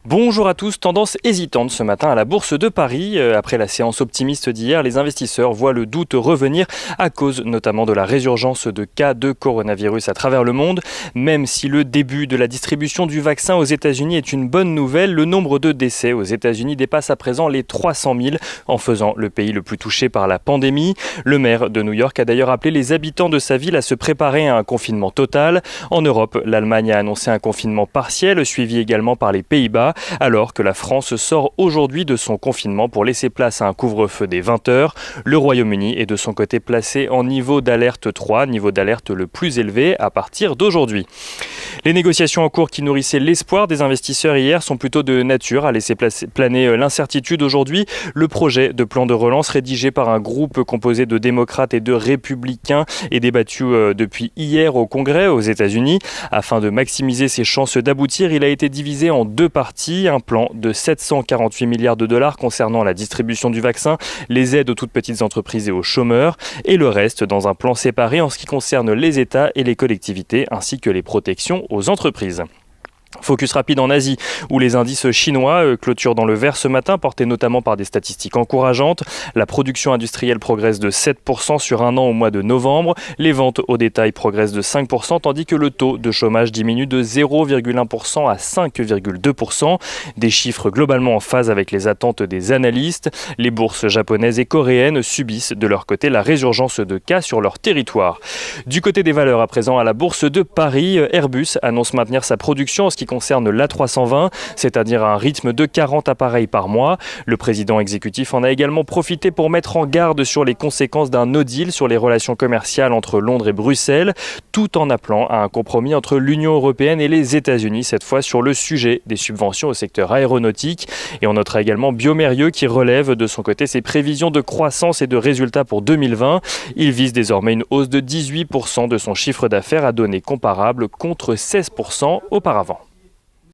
Bonjour à tous, tendance hésitante ce matin à la Bourse de Paris. Après la séance optimiste d'hier, les investisseurs voient le doute revenir à cause notamment de la résurgence de cas de coronavirus à travers le monde. Même si le début de la distribution du vaccin aux États-Unis est une bonne nouvelle, le nombre de décès aux États-Unis dépasse à présent les 300 000, en faisant le pays le plus touché par la pandémie. Le maire de New York a d'ailleurs appelé les habitants de sa ville à se préparer à un confinement total. En Europe, l'Allemagne a annoncé un confinement partiel, suivi également par les Pays-Bas, alors que la France sort aujourd'hui de son confinement pour laisser place à un couvre-feu des 20h. Le Royaume-Uni est de son côté placé en niveau d'alerte 3, niveau d'alerte le plus élevé à partir d'aujourd'hui. Les négociations en cours qui nourrissaient l'espoir des investisseurs hier sont plutôt de nature à laisser planer l'incertitude aujourd'hui. Le projet de plan de relance rédigé par un groupe composé de démocrates et de républicains est débattu depuis hier au Congrès aux États-Unis. Afin de maximiser ses chances d'aboutir, il a été divisé en deux parties. Un plan de 748 milliards de dollars concernant la distribution du vaccin, les aides aux toutes petites entreprises et aux chômeurs, et le reste dans un plan séparé en ce qui concerne les États et les collectivités, ainsi que les protections aux entreprises. Focus rapide en Asie, où les indices chinois clôturent dans le vert ce matin, portés notamment par des statistiques encourageantes. La production industrielle progresse de 7% sur un an au mois de novembre. Les ventes au détail progressent de 5%, tandis que le taux de chômage diminue de 0,1% à 5,2%. Des chiffres globalement en phase avec les attentes des analystes. Les bourses japonaises et coréennes subissent de leur côté la résurgence de cas sur leur territoire. Du côté des valeurs à présent, à la Bourse de Paris, Airbus annonce maintenir sa production en ce qui concerne l'A320, c'est-à-dire un rythme de 40 appareils par mois. Le président exécutif en a également profité pour mettre en garde sur les conséquences d'un no deal sur les relations commerciales entre Londres et Bruxelles, tout en appelant à un compromis entre l'Union européenne et les États-Unis, cette fois sur le sujet des subventions au secteur aéronautique. Et on notera également Biomérieux qui relève de son côté ses prévisions de croissance et de résultats pour 2020. Il vise désormais une hausse de 18% de son chiffre d'affaires à données comparables contre 16% auparavant.